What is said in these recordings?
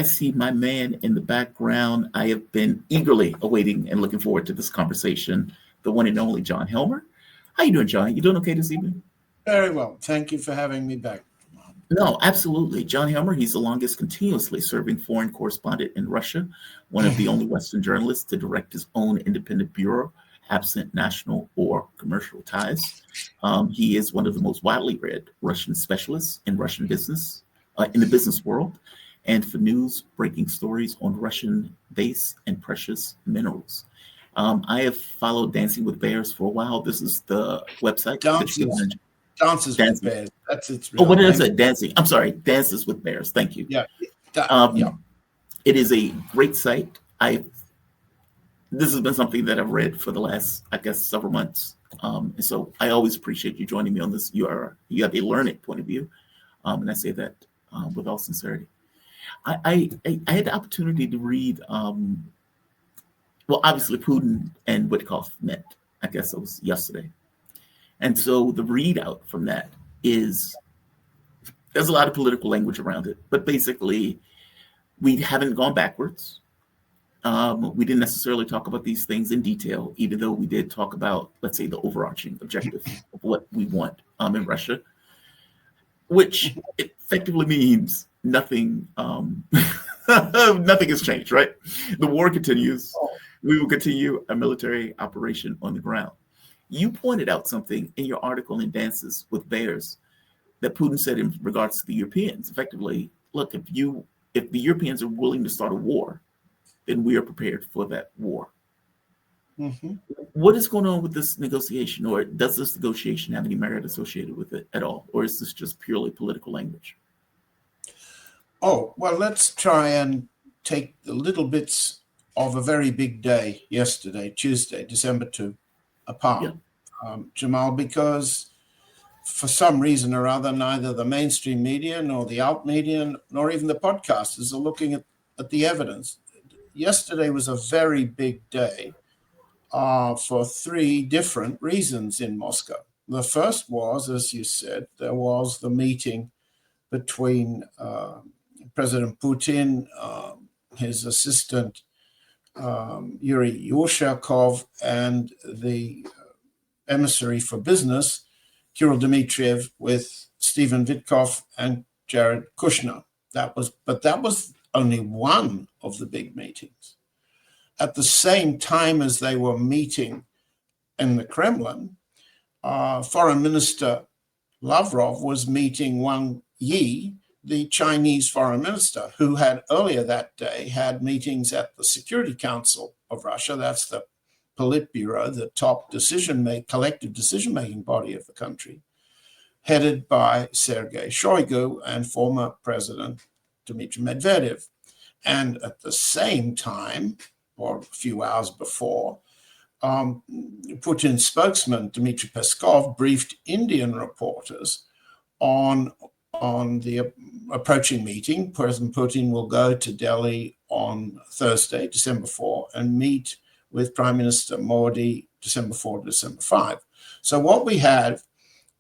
I see my man in the background. I have been eagerly awaiting and looking forward to this conversation. The one and only John Helmer. How you doing, John? You doing okay this evening? Very well. Thank you for having me back. No, absolutely. John Helmer, he's the longest continuously serving foreign correspondent in Russia, one of the only Western journalists to direct his own independent bureau, absent national or commercial ties. He is one of the most widely read Russian specialists in Russian business, in the business world, and for news, breaking stories on Russian base and precious minerals. I have followed Dancing with Bears for a while. This is the website. Dances with Bears. That's its real Oh, what name. is it? Dancing. I'm sorry. Dances with Bears. Thank you. Yeah. It is a great site. This has been something that I've read for the last, I guess, several months. And so I always appreciate you joining me on this. You have a learned point of view. And I say that with all sincerity. I had the opportunity to read, obviously Putin and Witkoff met. I guess it was yesterday. And so the readout from that is there's a lot of political language around it, but basically we haven't gone backwards. We didn't necessarily talk about these things in detail, even though we did talk about, let's say, the overarching objective of what we want in Russia, which effectively means nothing. Nothing has changed, right? The war continues. We will continue a military operation on the ground. You pointed out something in your article in Dances with Bears that Putin said in regards to the Europeans. Effectively, look, if the Europeans are willing to start a war, then we are prepared for that war. Mm-hmm. What is going on with this negotiation, or does this negotiation have any merit associated with it at all, or is this just purely political language? Oh, well, let's try and take the little bits of a very big day yesterday, Tuesday, December 2, apart, Jamal, because for some reason or other, neither the mainstream media nor the alt media nor even the podcasters are looking at the evidence. Yesterday was a very big day for three different reasons in Moscow. The first was, as you said, there was the meeting between President Putin, his assistant, Yuri Ushakov, and the emissary for business, Kirill Dmitriev, with Stephen Witkoff and Jared Kushner. That was only one of the big meetings. At the same time as they were meeting in the Kremlin, Foreign Minister Lavrov was meeting Wang Yi, the Chinese foreign minister, who had earlier that day had meetings at the Security Council of Russia. That's the Politburo, the top collective decision-making body of the country, headed by Sergei Shoigu and former President Dmitry Medvedev. And at the same time, or a few hours before, Putin's spokesman, Dmitry Peskov, briefed Indian reporters on the approaching meeting. President Putin will go to Delhi on Thursday, December 4, and meet with Prime Minister Modi December 4 to December 5. So what we have,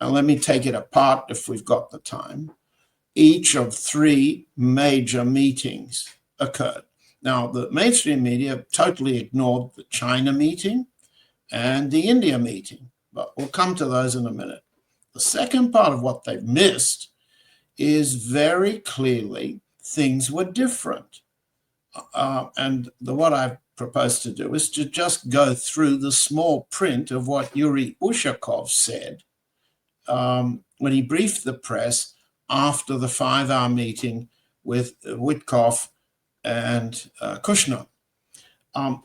and let me take it apart if we've got the time, each of three major meetings occurred. Now, the mainstream media totally ignored the China meeting and the India meeting, but we'll come to those in a minute. The second part of what they've missed is very clearly things were different. And what I've proposed to do is to just go through the small print of what Yuri Ushakov said when he briefed the press after the 5-hour meeting with Witkoff and Kushner.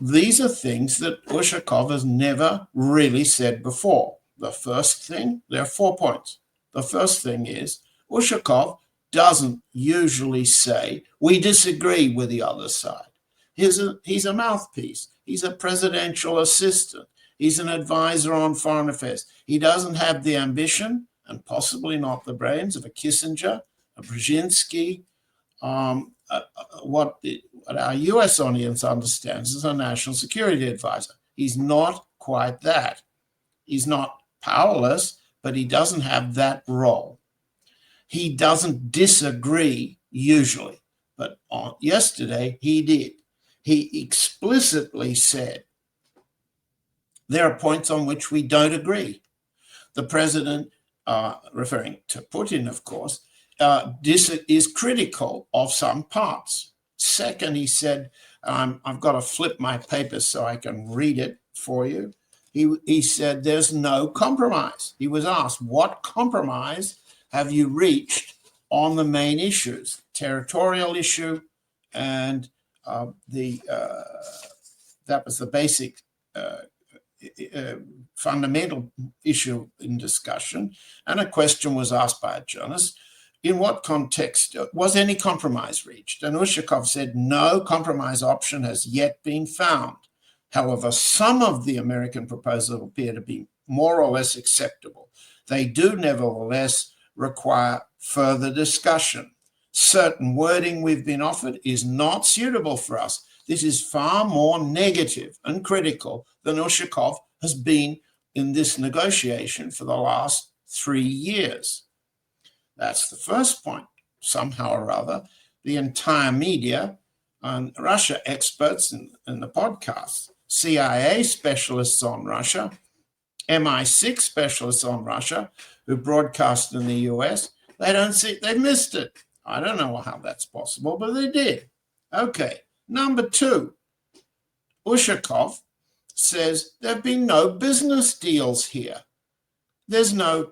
These are things that Ushakov has never really said before. The first thing, there are 4 points. The first thing is Ushakov doesn't usually say, we disagree with the other side. He's a mouthpiece. He's a presidential assistant. He's an advisor on foreign affairs. He doesn't have the ambition and possibly not the brains of a Kissinger, a Brzezinski, what our US audience understands as a national security advisor. He's not quite that. He's not powerless, but he doesn't have that role. He doesn't disagree usually. but yesterday he did. He explicitly said, there are points on which we don't agree. The president, referring to Putin, of course, is critical of some parts. Second, he said, I've got to flip my paper so I can read it for you. He said there's no compromise. He was asked, what compromise have you reached on the main issues? Territorial issue, and that was the basic fundamental issue in discussion. And a question was asked by a journalist, in what context was any compromise reached? And Ushakov said, no compromise option has yet been found. However, some of the American proposals appear to be more or less acceptable. They do nevertheless require further discussion. Certain wording we've been offered is not suitable for us. This is far more negative and critical than Ushakov has been in this negotiation for the last 3 years. That's the first point. Somehow or other, the entire media and Russia experts in the podcast, CIA specialists on Russia, MI6 specialists on Russia who broadcast in the US, they missed it. I don't know how that's possible, but they did. Okay. Number two, Ushakov says there have been no business deals here. There's no,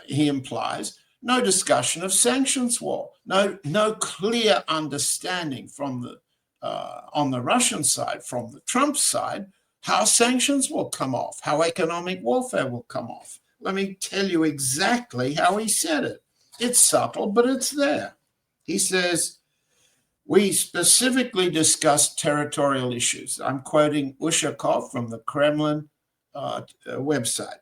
he implies, no discussion of sanctions war, no clear understanding from the on the Russian side, from the Trump side, how sanctions will come off, how economic warfare will come off. Let me tell you exactly how he said it. It's subtle, but it's there. He says, we specifically discussed territorial issues. I'm quoting Ushakov from the Kremlin website,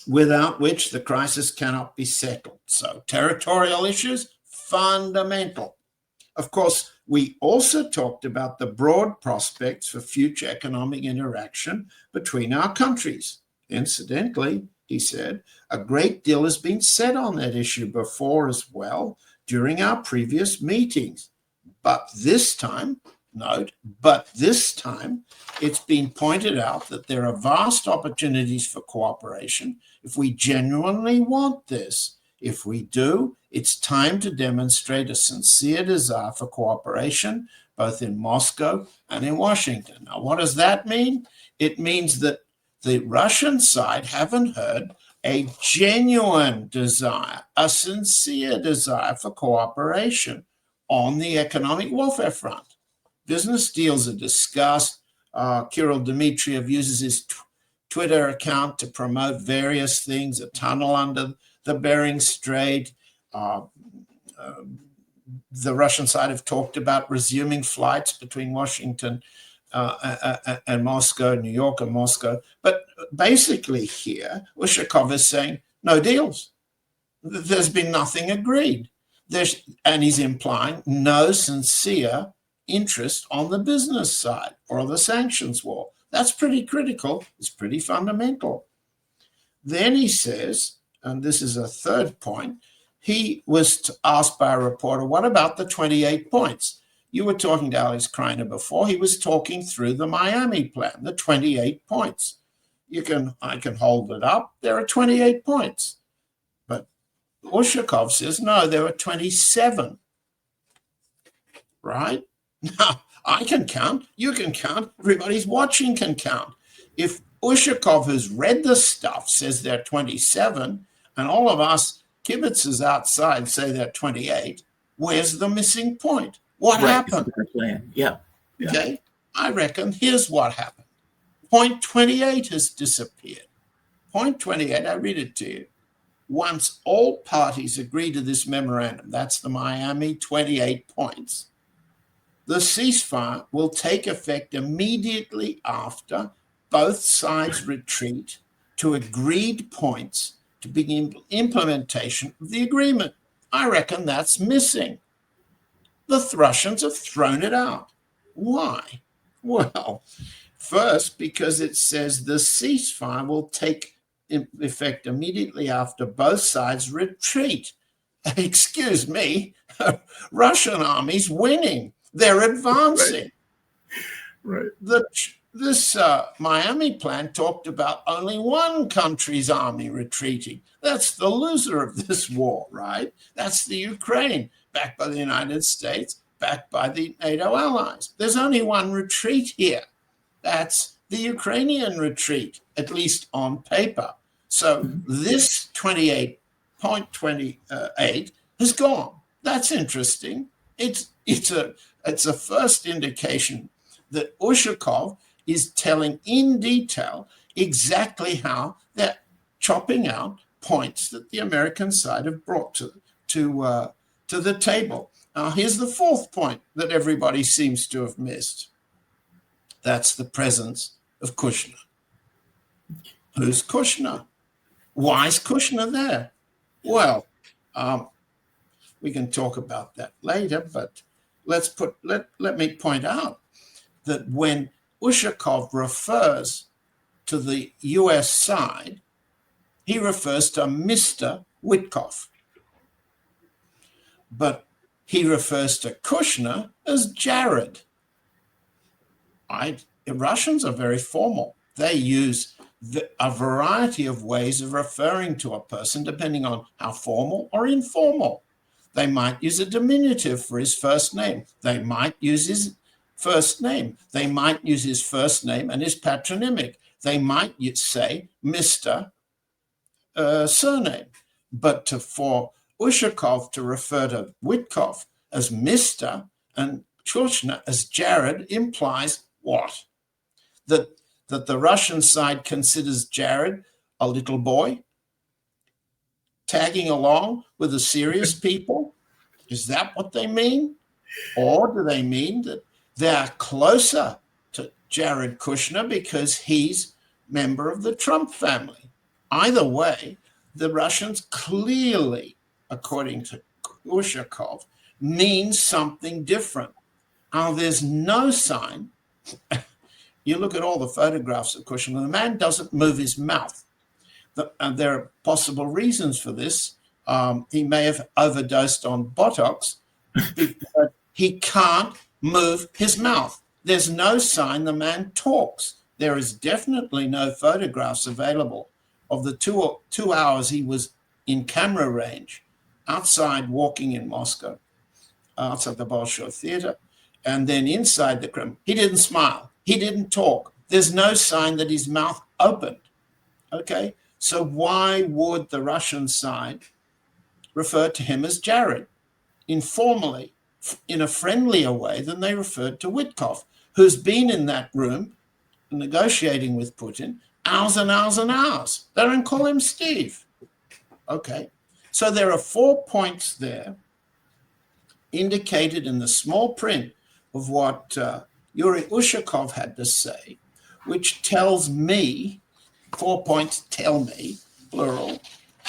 without which the crisis cannot be settled. So territorial issues, fundamental. Of course, we also talked about the broad prospects for future economic interaction between our countries. Incidentally, he said, a great deal has been said on that issue before as well during our previous meetings. But this time, it's been pointed out that there are vast opportunities for cooperation if we genuinely want this. If we do, it's time to demonstrate a sincere desire for cooperation, both in Moscow and in Washington. Now, what does that mean? It means that the Russian side haven't heard a genuine desire, a sincere desire for cooperation on the economic warfare front. Business deals are discussed. Kirill Dmitriev uses his Twitter account to promote various things, a tunnel under the Bering Strait. The Russian side have talked about resuming flights between Washington and Moscow, New York and Moscow. But basically here, Ushakov is saying, no deals. There's been nothing agreed. And he's implying no sincere interest on the business side or the sanctions war. That's pretty critical. It's pretty fundamental. Then he says, and this is a third point, he was asked by a reporter, what about the 28 points? You were talking to Alex Kreiner before. He was talking through the Miami plan, the 28 points. I can hold it up. There are 28 points. But Ushakov says, no, there are 27. Right? Now, I can count. You can count. Everybody's watching can count. If Ushakov, who's read the stuff, says there are 27, and all of us kibitzers outside say there are 28, where's the missing point? What happened? Yeah. Okay. I reckon here's what happened. Point 28 has disappeared. Point 28, I read it to you. Once all parties agree to this memorandum, that's the Miami 28 points, the ceasefire will take effect immediately after both sides retreat to agreed points to begin implementation of the agreement. I reckon that's missing. The Russians have thrown it out. Why? Well, first, because it says the ceasefire will take effect immediately after both sides retreat. excuse me, Russian army's winning. They're advancing. Right. This Miami plan talked about only one country's army retreating. That's the loser of this war, right? That's the Ukraine, backed by the United States, backed by the NATO allies. There's only one retreat here. That's the Ukrainian retreat, at least on paper. So this 28.28 has gone. That's interesting. It's a first indication that Ushakov is telling in detail exactly how they're chopping out points that the American side have brought to the table. Now, here's the fourth point that everybody seems to have missed. That's the presence of Kushner. Who's Kushner? Why is Kushner there? Well, we can talk about that later, but let me point out that when Ushakov refers to the US side, he refers to Mr. Witkoff. But he refers to Kushner as Jared. The Russians are very formal. They use a variety of ways of referring to a person depending on how formal or informal. They might use a diminutive for his first name. They might use his first name. They might use his first name and his patronymic. They might say Mr. Surname. But for Ushakov to refer to Witkoff as Mr. and Kushner as Jared implies what? That the Russian side considers Jared a little boy tagging along with the serious people? Is that what they mean? Or do they mean that they're closer to Jared Kushner because he's a member of the Trump family? Either way, the Russians clearly, according to Ushakov, mean something different. Now, there's no sign. You look at all the photographs of Kushner, the man doesn't move his mouth. And there are possible reasons for this. He may have overdosed on Botox, but he can't move his mouth. There's no sign the man talks. There is definitely no photographs available of the two hours he was in camera range outside walking in Moscow, outside the Bolshoi Theater, and then inside the Kremlin. He didn't smile. He didn't talk. There's no sign that his mouth opened. Okay? So why would the Russian side refer to him as Jared informally, in a friendlier way than they referred to Witkoff, who's been in that room negotiating with Putin hours and hours and hours? They don't call him Steve. Okay. So there are 4 points there indicated in the small print of what Yuri Ushakov had to say, which tells me, 4 points tell me, plural,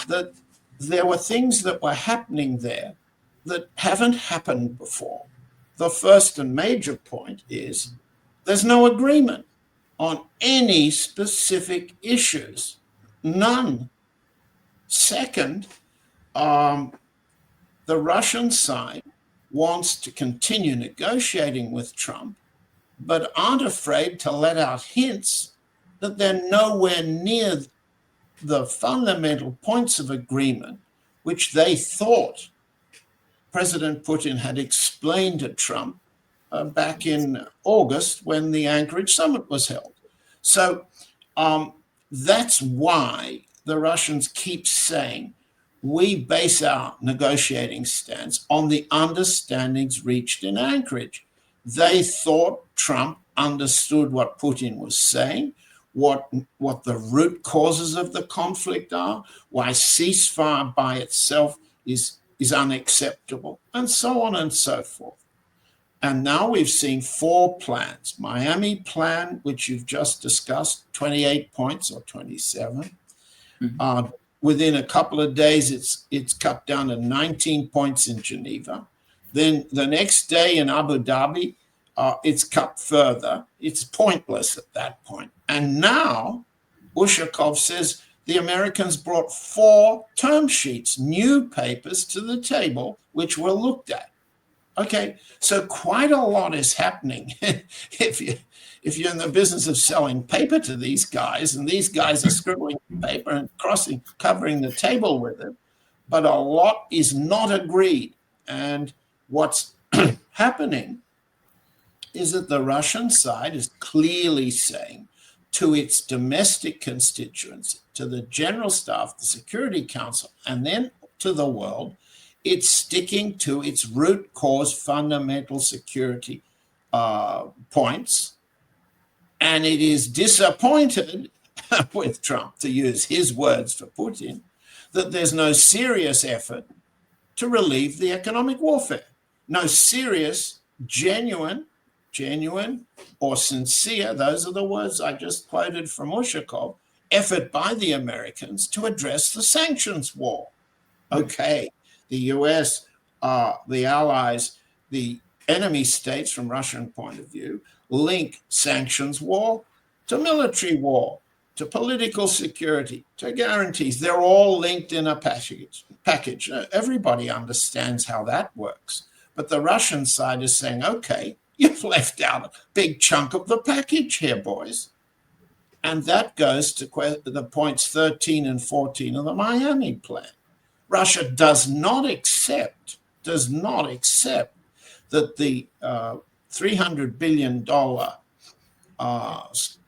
that there were things that were happening there that haven't happened before. The first and major point is there's no agreement on any specific issues. None. Second, the Russian side wants to continue negotiating with Trump, but aren't afraid to let out hints that they're nowhere near the fundamental points of agreement which they thought President Putin had explained to Trump back in August when the Anchorage summit was held. So that's why the Russians keep saying, we base our negotiating stance on the understandings reached in Anchorage. They thought Trump understood what Putin was saying, what the root causes of the conflict are, why ceasefire by itself is unacceptable, and so on and so forth. And now we've seen 4 plans. Miami plan, which you've just discussed, 28 points or 27. Mm-hmm. Within a couple of days, it's cut down to 19 points in Geneva. Then the next day in Abu Dhabi, it's cut further. It's pointless at that point. And now Ushakov says the Americans brought 4 term sheets, new papers to the table, which were looked at. Okay, so quite a lot is happening if you're in the business of selling paper to these guys, and these guys are scribbling paper and covering the table with it, but a lot is not agreed. And what's happening is that the Russian side is clearly saying to its domestic constituents, to the General Staff, the Security Council, and then to the world, it's sticking to its root cause fundamental security points. And it is disappointed with Trump, to use his words for Putin, that there's no serious effort to relieve the economic warfare. No serious, genuine or sincere, those are the words I just quoted from Ushakov, effort by the Americans to address the sanctions war. Okay, the US, the allies, the enemy states from Russian point of view, link sanctions war to military war, to political security, to guarantees. They're all linked in a package. Everybody understands how that works. But the Russian side is saying, okay, you've left out a big chunk of the package here, boys. And that goes to the points 13 and 14 of the Miami plan. Russia does not accept that the $300 billion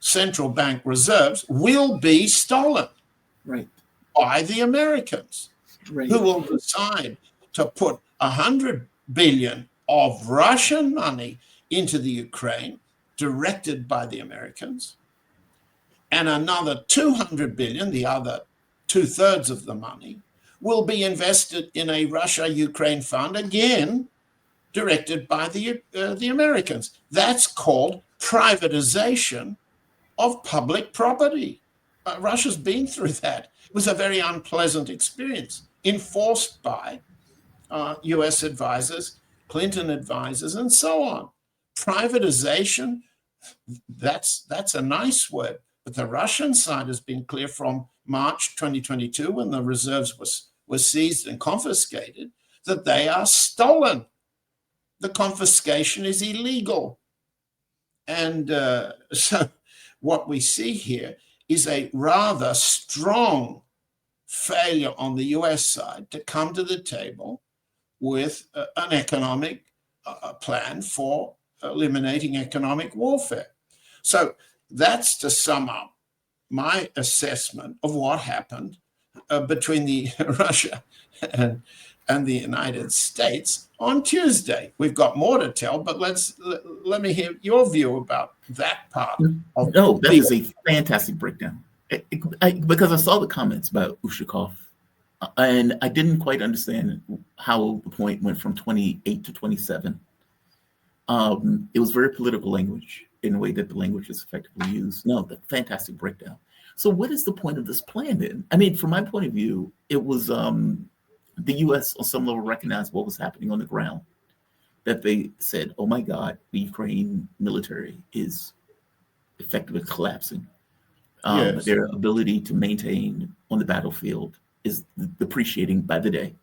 central bank reserves will be stolen by the Americans, who will decide to put $100 billion of Russian money into the Ukraine, directed by the Americans, and another $200 billion, the other 2/3 of the money, will be invested in a Russia-Ukraine fund, again, directed by the Americans. That's called privatization of public property. Russia's been through that. It was a very unpleasant experience, enforced by US advisors, Clinton advisors, and so on. Privatization, that's a nice word, but the Russian side has been clear from March 2022, when the reserves were seized and confiscated, that they are stolen. The confiscation is illegal. And so what we see here is a rather strong failure on the US side to come to the table with an economic plan for eliminating economic warfare. So that's, to sum up, my assessment of what happened between Russia and the United States on Tuesday. We've got more to tell, but let me hear your view about that part. No, that is a fantastic breakdown. Because I saw the comments about Ushakov, and I didn't quite understand how the point went from 28 to 27. It was very political language in a way that the language is effectively used. No, the fantastic breakdown. So what is the point of this plan then? I mean, from my point of view, it was the U.S. on some level recognized what was happening on the ground, that they said, oh my God, the Ukraine military is effectively collapsing. Yes. Their ability to maintain on the battlefield is depreciating by the day.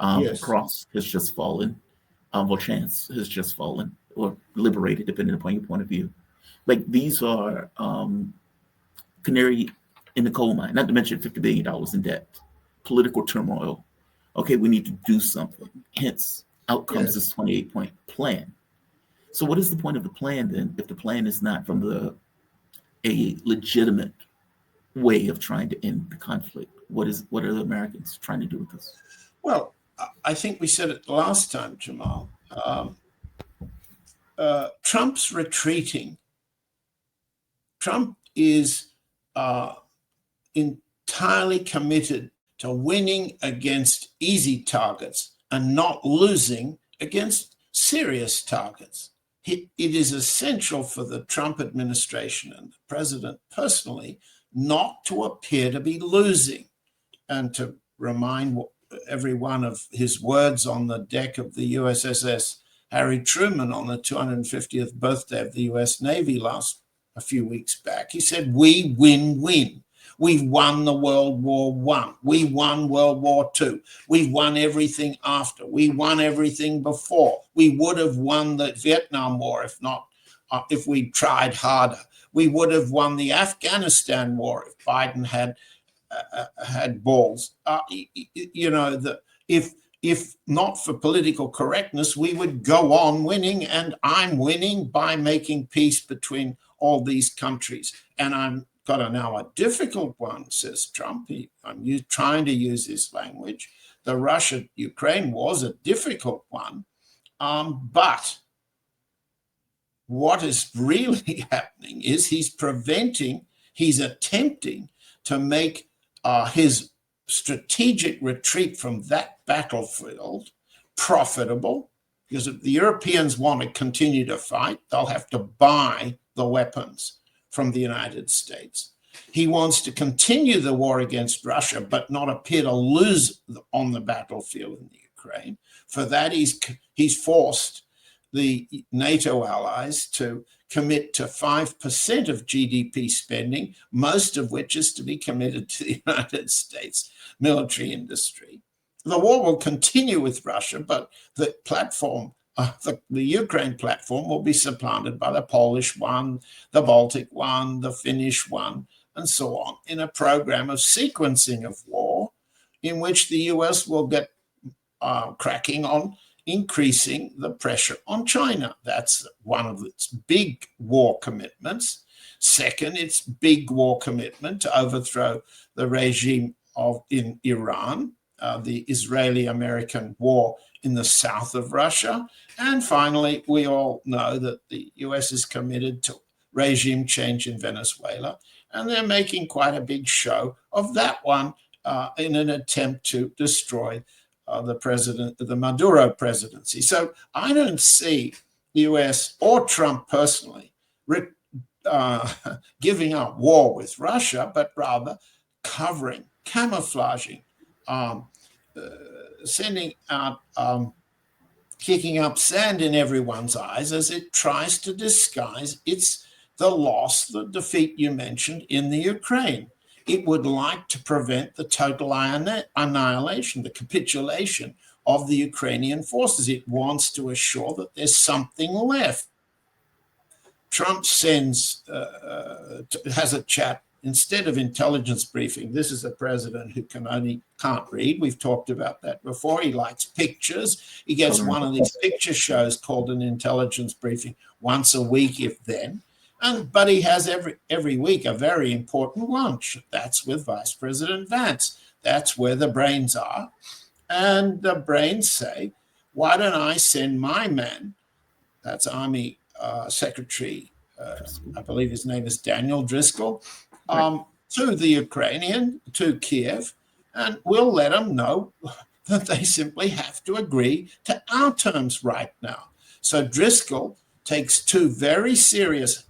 Yes. Cross has just fallen. Volchance has just fallen, or liberated, depending upon your point of view. Like, these are canary in the coal mine, not to mention $50 billion in debt, political turmoil. Okay, we need to do something. Hence, out comes this 28-point plan. So what is the point of the plan then, if the plan is not from a legitimate way of trying to end the conflict? What are the Americans trying to do with this? Well, I think we said it last time, Jamal. Trump's retreating. Trump is entirely committed to winning against easy targets and not losing against serious targets. It is essential for the Trump administration and the president personally not to appear to be losing, and to remind everyone of his words on the deck of the USS Harry Truman on the 250th birthday of the US Navy a few weeks back. He said, "We win-win." We've won the World War I. We won World War II. We've won everything after. We won everything before. We would have won the Vietnam War if we tried harder. We would have won the Afghanistan war if Biden had balls. If not for political correctness, we would go on winning, and I'm winning by making peace between all these countries. And I'm got now a difficult one, says Trump. I'm trying to use his language. The Russia-Ukraine war is a difficult one, but what is really happening is he's attempting to make his strategic retreat from that battlefield profitable, because if the Europeans want to continue to fight, they'll have to buy the weapons from the United States. He wants to continue the war against Russia, but not appear to lose on the battlefield in the Ukraine. For that, he's forced the NATO allies to commit to 5% of GDP spending, most of which is to be committed to the United States military industry. The war will continue with Russia, but the platform, the Ukraine platform, will be supplanted by the Polish one, the Baltic one, the Finnish one, and so on, in a program of sequencing of war in which the US will get cracking on increasing the pressure on China. That's one of its big war commitments. Second, its big war commitment to overthrow the regime in Iran, the Israeli-American war in the south of Russia. And finally, we all know that the US is committed to regime change in Venezuela, and they're making quite a big show of that one in an attempt to destroy the Maduro presidency. So I don't see the US or Trump personally giving up war with Russia, but rather covering, camouflaging, sending out, kicking up sand in everyone's eyes as it tries to disguise the defeat you mentioned in the Ukraine. It would like to prevent the total annihilation, the capitulation of the Ukrainian forces. It wants to assure that there's something left. Trump has a chat instead of intelligence briefing. This is a president who can't read. We've talked about that before. He likes pictures. He gets one of these picture shows called an intelligence briefing once a week, if then. But he has every week a very important lunch. That's with Vice President Vance. That's where the brains are. And the brains say, why don't I send my man, that's Army Secretary, I believe his name is Daniel Driscoll, to the Ukrainian, to Kiev, and we'll let them know that they simply have to agree to our terms right now. So Driscoll takes two very serious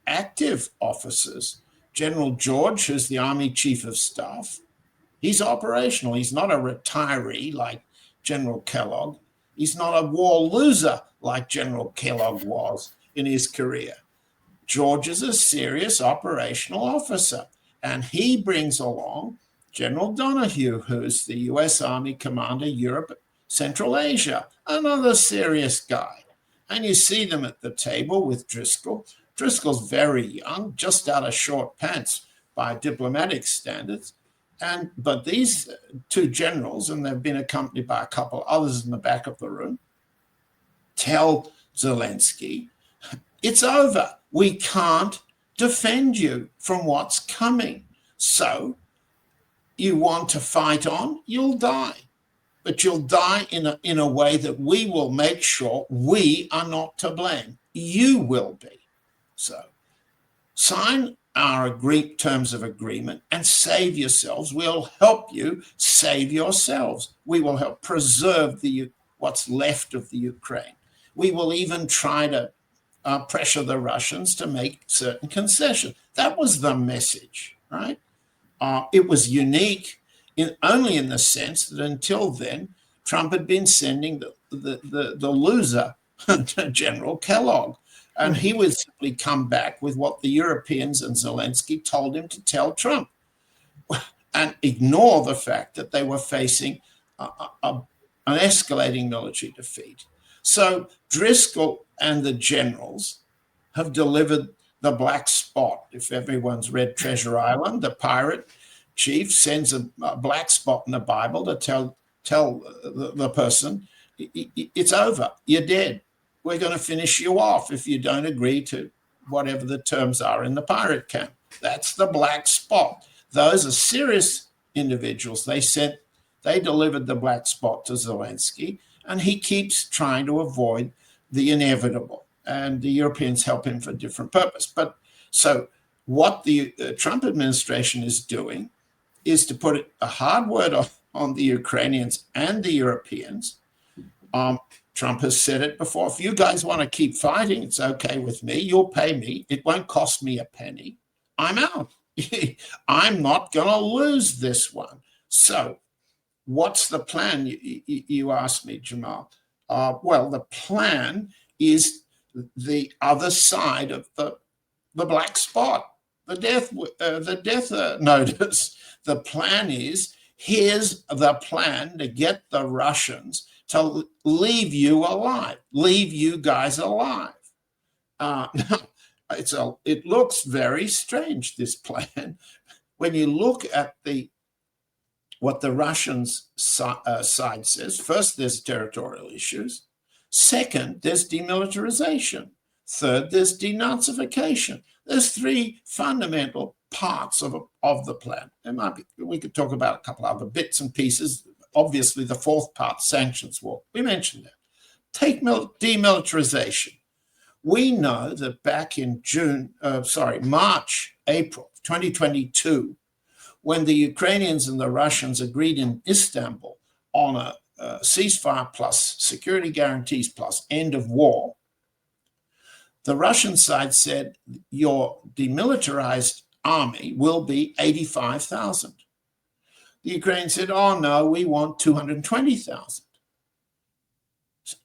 active officers, General George, who's the Army Chief of Staff. He's operational. He's not a retiree like General Kellogg. He's not a war loser like General Kellogg was in his career. George is a serious operational officer, and he brings along General Donahue, who's the U.S. Army Commander, Europe, Central Asia, another serious guy. And you see them at the table with Driscoll. Driscoll's very young, just out of short pants by diplomatic standards. But these two generals, and they've been accompanied by a couple others in the back of the room, tell Zelensky, it's over. We can't defend you from what's coming. So you want to fight on, you'll die. But you'll die in a way that we will make sure we are not to blame. You will be. So sign our terms of agreement and save yourselves. We'll help you save yourselves. We will help preserve what's left of the Ukraine. We will even try to pressure the Russians to make certain concessions. That was the message, right? It was unique only in the sense that until then, Trump had been sending the loser General Kellogg. And he would simply come back with what the Europeans and Zelensky told him to tell Trump and ignore the fact that they were facing an escalating military defeat. So Driscoll and the generals have delivered the black spot. If everyone's read Treasure Island, the pirate chief sends a black spot in the Bible to tell the person, it's over, you're dead. We're going to finish you off if you don't agree to whatever the terms are in the pirate camp. That's the black spot. Those are serious individuals. They delivered the black spot to Zelensky, and he keeps trying to avoid the inevitable. And the Europeans help him for a different purpose. But so what the Trump administration is doing is to put a hard word on the Ukrainians and the Europeans. Trump has said it before. If you guys want to keep fighting, it's okay with me. You'll pay me. It won't cost me a penny. I'm out. I'm not going to lose this one. So what's the plan? You asked me, Jamal. Well, the plan is the other side of the black spot, the death notice. The plan is, here's the plan to get the Russians to leave you alive, leave you guys alive. It looks very strange, this plan. When you look at what the Russian side says, first, there's territorial issues. Second, there's demilitarization. Third, there's denazification. There's three fundamental parts of the plan. We could talk about a couple other bits and pieces. Obviously, the fourth part, sanctions war. We mentioned that. Take demilitarization. We know that back in March, April 2022, when the Ukrainians and the Russians agreed in Istanbul on a ceasefire plus security guarantees plus end of war, the Russian side said your demilitarized army will be 85,000. The Ukrainians said, oh no, we want 220,000.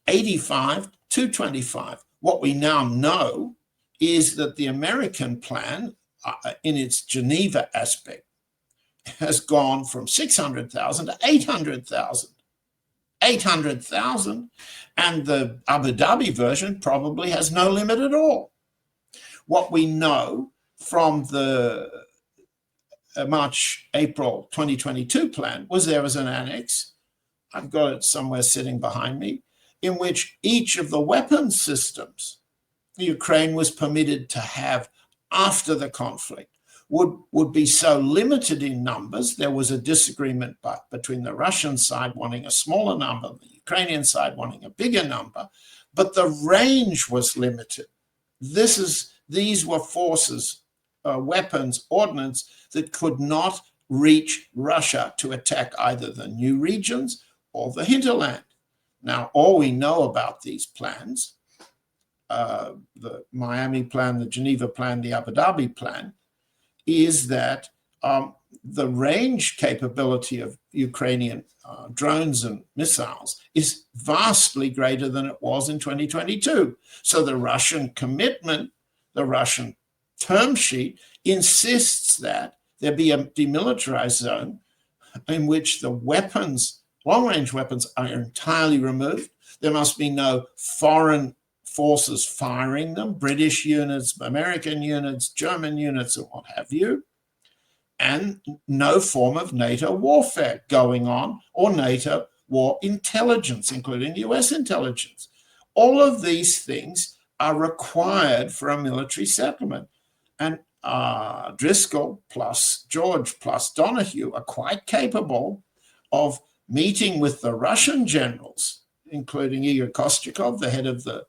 85, 225. What we now know is that the American plan, in its Geneva aspect, has gone from 600,000 to 800,000. 800,000, and the Abu Dhabi version probably has no limit at all. What we know from the March-April 2022 plan was there was an annex, I've got it somewhere sitting behind me, in which each of the weapon systems Ukraine was permitted to have after the conflict would be so limited in numbers. There was a disagreement between the Russian side wanting a smaller number, the Ukrainian side wanting a bigger number, but the range was limited. These were forces, weapons, ordnance that could not reach Russia to attack either the new regions or the hinterland. Now, all we know about these plans, the Miami plan, the Geneva plan, the Abu Dhabi plan, is that the range capability of Ukrainian drones and missiles is vastly greater than it was in 2022. So the Russian commitment, the Russian term sheet insists that there be a demilitarized zone in which the weapons, long-range weapons, are entirely removed. There must be no foreign forces firing them, British units, American units, German units, and what have you, and no form of NATO warfare going on or NATO war intelligence, including US intelligence. All of these things are required for a military settlement. And Driscoll plus George plus Donahue are quite capable of meeting with the Russian generals, including Igor Kostyakov, the head of the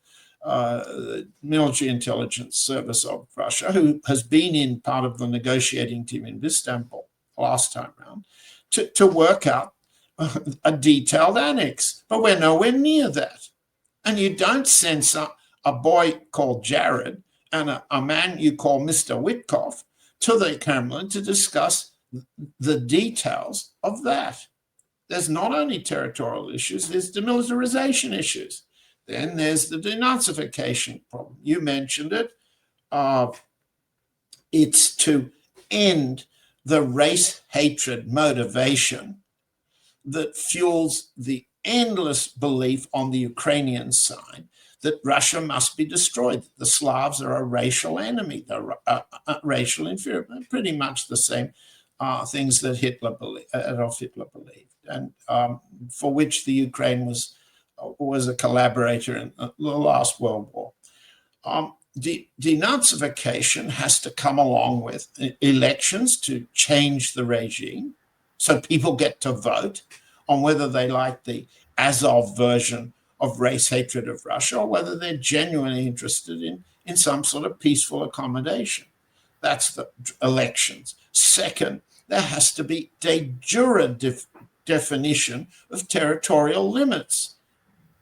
military intelligence service of Russia, who has been in part of the negotiating team in Istanbul last time round, to work out a detailed annex. But we're nowhere near that. And you don't send a boy called Jared and a man you call Mr. Witkoff to the Kremlin to discuss the details of that. There's not only territorial issues, there's demilitarization issues. Then there's the denazification problem. You mentioned it. It's to end the race hatred motivation that fuels the endless belief on the Ukrainian side that Russia must be destroyed. The Slavs are a racial enemy, they're racial inferior, pretty much the same things that Adolf Hitler believed, and for which the Ukraine was a collaborator in the last World War. Denazification has to come along with elections to change the regime, so people get to vote on whether they like the Azov version of race hatred of Russia or whether they're genuinely interested in some sort of peaceful accommodation. That's the elections. Second, there has to be de jure definition of territorial limits.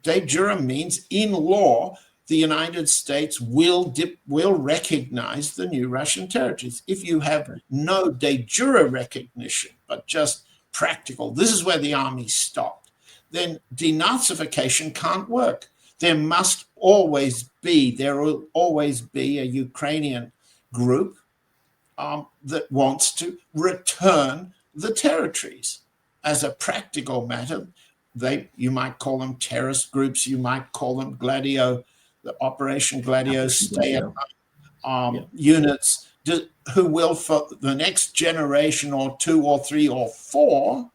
De jure means in law, the United States will recognize the new Russian territories. If you have no de jure recognition, but just practical, this is where the army stopped, then denazification can't work. There will always be a Ukrainian group that wants to return the territories. As a practical matter, you might call them terrorist groups, you might call them the Operation Gladio units, who will, for the next generation or 2 or 3 or 4,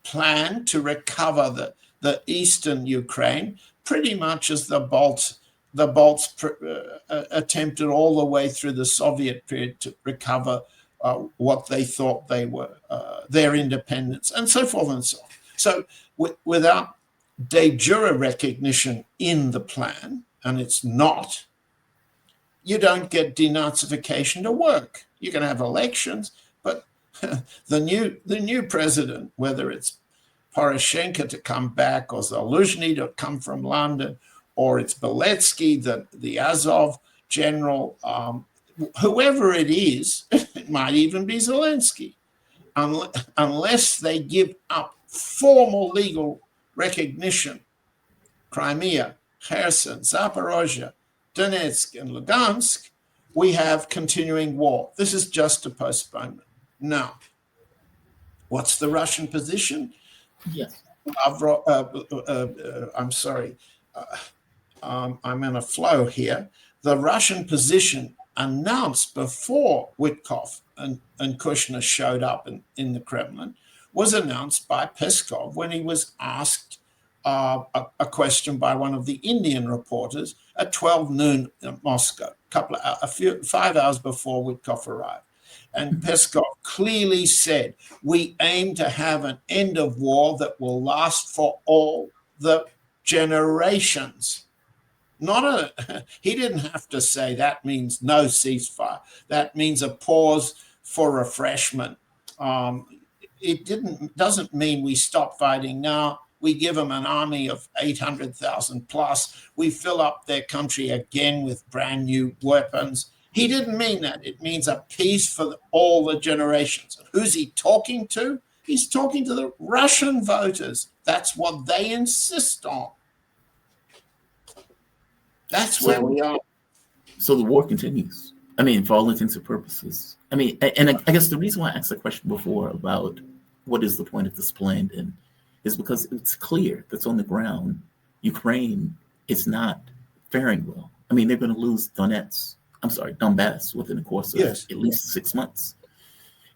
plan to recover the eastern Ukraine, pretty much as the Balts attempted all the way through the Soviet period to recover what they thought they were, their independence, and so forth and so on. So without de jure recognition in the plan, and it's not, you don't get denazification to work. You can have elections, but the new president, whether it's Poroshenko to come back or Zaluzhny to come from London, or it's Beletsky, the Azov general, whoever it is, it might even be Zelensky, unless they give up formal legal recognition, Crimea, Kherson, Zaporozhye, Donetsk, and Lugansk, we have continuing war. This is just a postponement. Now, what's the Russian position? Yes. I'm sorry. I'm in a flow here. The Russian position announced before Witkoff and Kushner showed up in the Kremlin was announced by Peskov when he was asked a question by one of the Indian reporters at 12 noon in Moscow, 5 hours before Witkoff arrived. And Peskov clearly said, we aim to have an end of war that will last for all the generations. He didn't have to say that means no ceasefire. That means a pause for refreshment. It doesn't mean we stop fighting now. We give them an army of 800,000 plus. We fill up their country again with brand new weapons. He didn't mean that. It means a peace for all the generations. Who's he talking to? He's talking to the Russian voters. That's what they insist on. That's where we are. So the war continues. I mean, for all intents and purposes. I mean, and I guess the reason why I asked the question before about what is the point of this plan is because it's clear that's on the ground. Ukraine is not faring well. I mean, they're going to lose Donbass within the course of at least 6 months.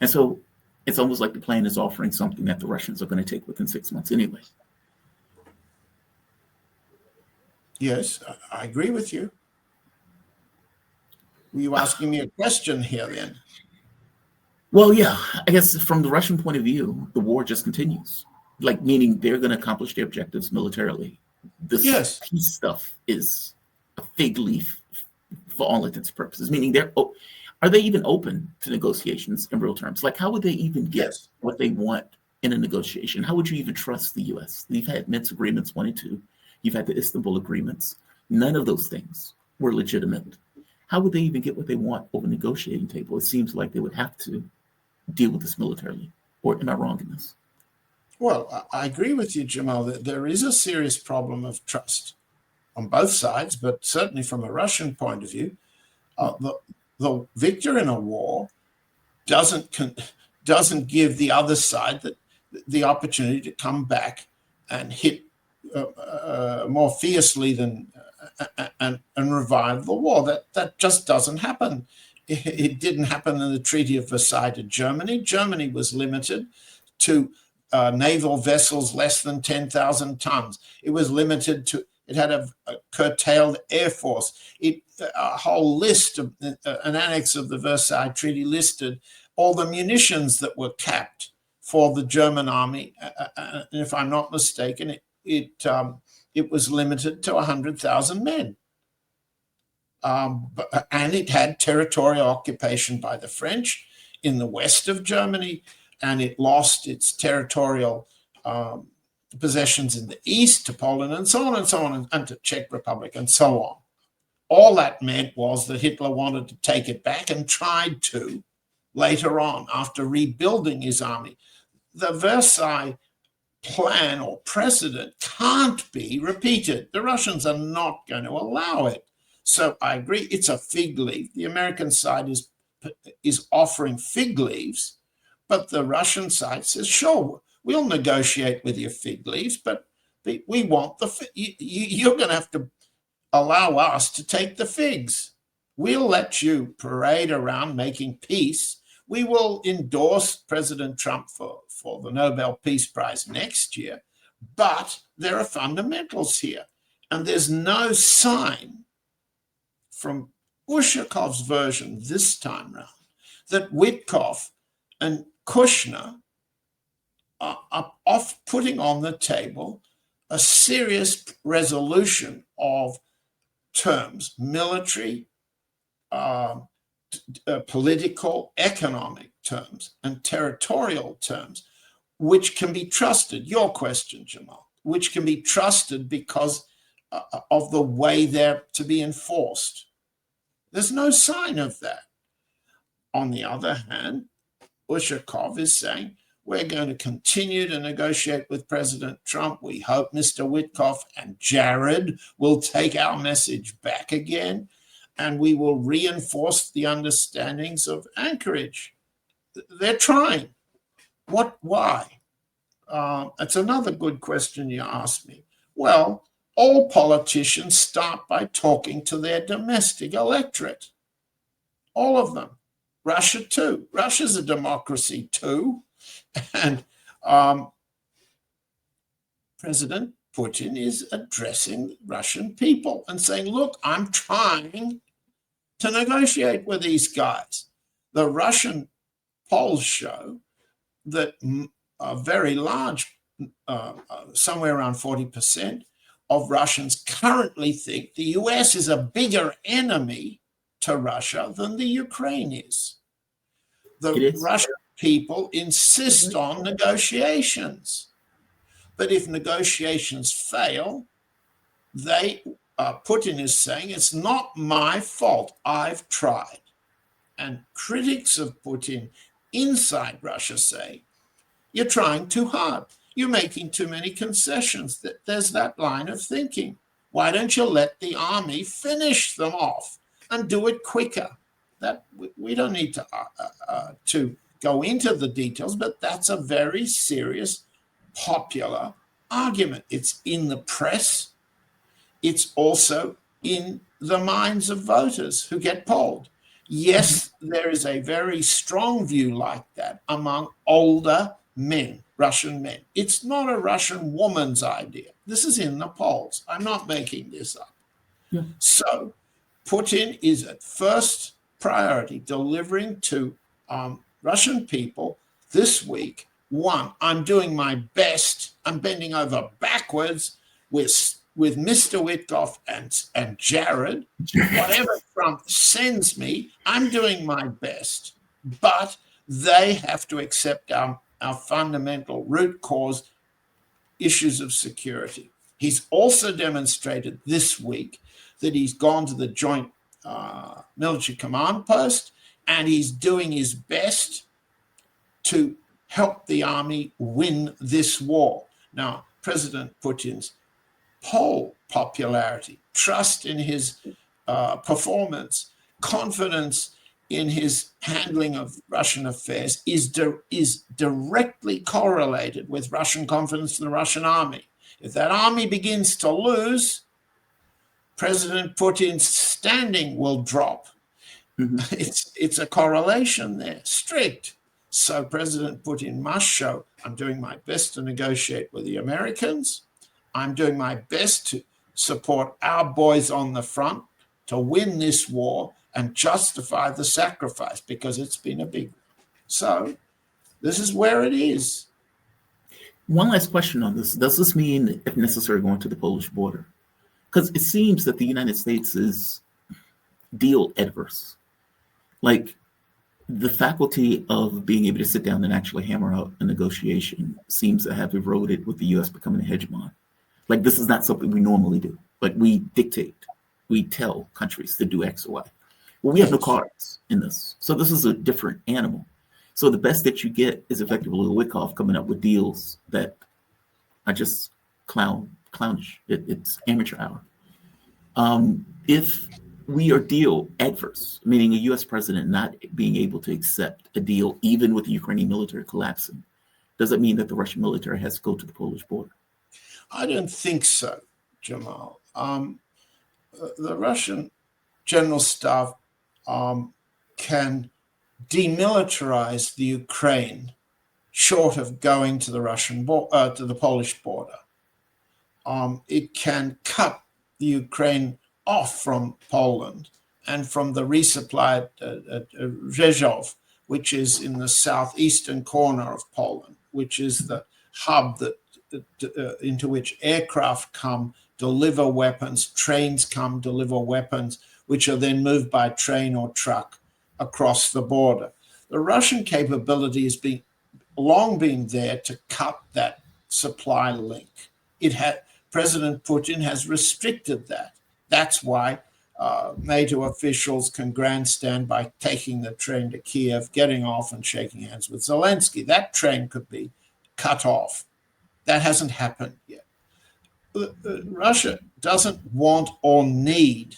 And so it's almost like the plan is offering something that the Russians are going to take within 6 months anyway. Yes, I agree with you. Were you asking me a question here then? Well, yeah, I guess from the Russian point of view, the war just continues. Like, meaning they're going to accomplish their objectives militarily. This peace stuff is a fig leaf for all intents and purposes, meaning are they even open to negotiations in real terms? Like, how would they even get what they want in a negotiation? How would you even trust the U.S.? You've had Minsk agreements 1 and 2. You've had the Istanbul agreements. None of those things were legitimate. How would they even get what they want over a negotiating table? It seems like they would have to deal with this militarily. Or am I wrong in this? Well, I agree with you, Jamal, that there is a serious problem of trust on both sides, but certainly from a Russian point of view, the victor in a war doesn't give the other side the opportunity to come back and hit more fiercely than and revive the war. That just doesn't happen. It didn't happen in the Treaty of Versailles to Germany. Germany was limited to naval vessels less than 10,000 tons. It was limited to. It had a curtailed air force. A whole list of an annex of the Versailles Treaty listed all the munitions that were capped for the German army. And if I'm not mistaken, it was limited to 100,000 men. And it had territorial occupation by the French in the west of Germany, and it lost its territorial possessions in the east to Poland and so on, and to Czech Republic and so on. All that meant was that Hitler wanted to take it back and tried to later on after rebuilding his army. The Versailles plan or precedent can't be repeated. The Russians are not going to allow it. So I agree, it's a fig leaf. The American side is offering fig leaves, but the Russian side says, sure, we'll negotiate with your fig leaves, but we want you're going to have to allow us to take the figs. We'll let you parade around making peace. We will endorse President Trump for the Nobel Peace Prize next year, but there are fundamentals here. And there's no sign from Ushakov's version this time round that Witkoff and Kushner are off putting on the table a serious resolution of terms, military, political, economic terms, and territorial terms, which can be trusted. Your question, Jamal, which can be trusted because of the way they're to be enforced. There's no sign of that. On the other hand, Ushakov is saying, we're going to continue to negotiate with President Trump. We hope Mr. Witkoff and Jared will take our message back again, and we will reinforce the understandings of Anchorage. They're trying. Why? It's another good question you asked me. Well, all politicians start by talking to their domestic electorate. All of them. Russia too. Russia's a democracy too. And President Putin is addressing Russian people and saying, look, I'm trying to negotiate with these guys. The Russian polls show that a very large, somewhere around 40% of Russians currently think the US is a bigger enemy to Russia than the Ukraine is. The Russian people insist on negotiations. But if negotiations fail, Putin is saying, it's not my fault, I've tried. And critics of Putin inside Russia say, you're trying too hard. You're making too many concessions. There's that line of thinking. Why don't you let the army finish them off and do it quicker? That we don't need to go into the details, but that's a very serious, popular argument. It's in the press. It's also in the minds of voters who get polled. Yes, there is a very strong view like that among older men, Russian men. It's not a Russian woman's idea. This is in the polls. I'm not making this up. Yeah. So Putin is at first priority delivering to Russian people this week. One, I'm doing my best. I'm bending over backwards with Mr. Witkoff and Jared. Whatever Trump sends me, I'm doing my best. But they have to accept our fundamental root cause issues of security. He's also demonstrated this week that he's gone to the Joint Military Command Post and he's doing his best to help the army win this war. Now, President Putin's poll popularity, trust in his performance, confidence in his handling of Russian affairs is directly correlated with Russian confidence in the Russian army. If that army begins to lose, President Putin's standing will drop. It's a correlation there, strict. So President Putin must show, I'm doing my best to negotiate with the Americans. I'm doing my best to support our boys on the front to win this war and justify the sacrifice, because it's been a big one. So this is where it is. One last question on this. Does this mean, if necessary, going to the Polish border? Because it seems that the United States is deal adverse. Like, the faculty of being able to sit down and actually hammer out a negotiation seems to have eroded with the U.S. becoming a hegemon. Like, this is not something we normally do. Like, we dictate, we tell countries to do X or Y. Well, we have no cards in this. So this is a different animal. So the best that you get is effectively Wyckoff coming up with deals that are just clownish. It's amateur hour. If we are deal adverse, meaning a U.S. president not being able to accept a deal, even with the Ukrainian military collapsing, does that mean that the Russian military has to go to the Polish border? I don't think so, Jamal. The Russian General Staff can demilitarize the Ukraine short of going to the to the Polish border. It can cut the Ukraine off from Poland and from the resupply at Rzeszów, which is in the southeastern corner of Poland, which is the hub into which aircraft come, deliver weapons, trains come, deliver weapons, which are then moved by train or truck across the border. The Russian capability has long been there to cut that supply link. President Putin has restricted that. That's why NATO officials can grandstand by taking the train to Kiev, getting off and shaking hands with Zelensky. That train could be cut off. That hasn't happened yet. Russia doesn't want or need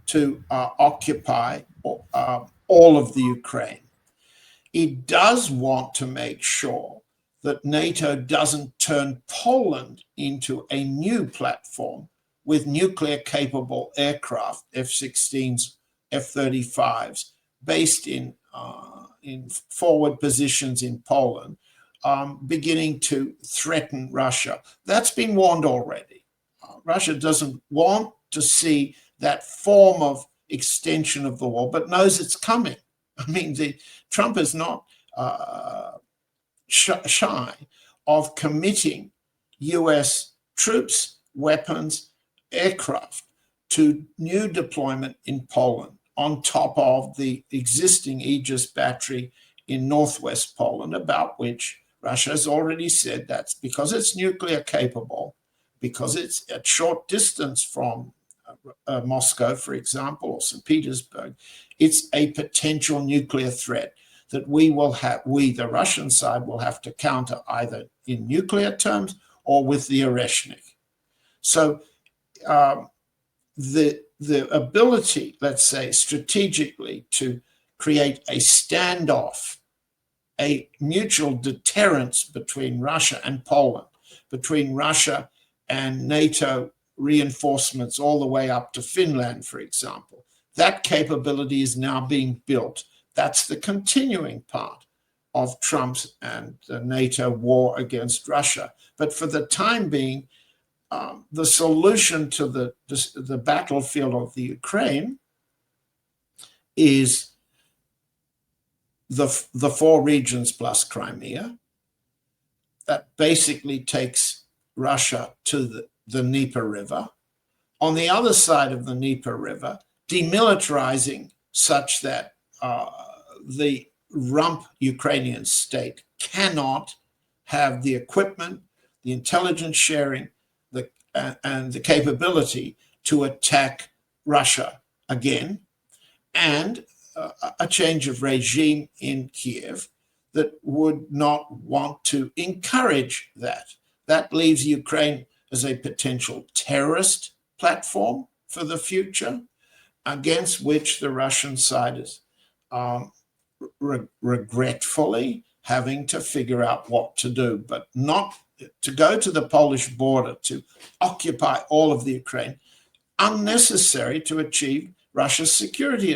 to occupy all of the Ukraine. It does want to make sure that NATO doesn't turn Poland into a new platform with nuclear-capable aircraft, F-16s, F-35s, based in forward positions in Poland, beginning to threaten Russia. That's been warned already. Russia doesn't want to see that form of extension of the war, but knows it's coming. I mean, Trump is not shy of committing U.S. troops, weapons, aircraft to new deployment in Poland on top of the existing Aegis battery in northwest Poland, about which Russia has already said that's because it's nuclear capable, because it's at short distance from Moscow, for example, or St. Petersburg. It's a potential nuclear threat that we, the Russian side, will have to counter either in nuclear terms or with the Oreshnik. So the ability, let's say, strategically to create a standoff, a mutual deterrence between Russia and Poland, between Russia and NATO reinforcements all the way up to Finland, for example. That capability is now being built. That's the continuing part of Trump's and the NATO war against Russia. But for the time being, the solution to the battlefield of the Ukraine is the four regions plus Crimea. That basically takes Russia to the Dnieper River. On the other side of the Dnieper River, demilitarizing such that the rump Ukrainian state cannot have the equipment, the intelligence sharing, and the capability to attack Russia again, and a change of regime in Kiev that would not want to encourage that. That leaves Ukraine as a potential terrorist platform for the future, against which the Russian side is regretfully having to figure out what to do, but not to go to the Polish border to occupy all of the Ukraine, unnecessary to achieve Russia's security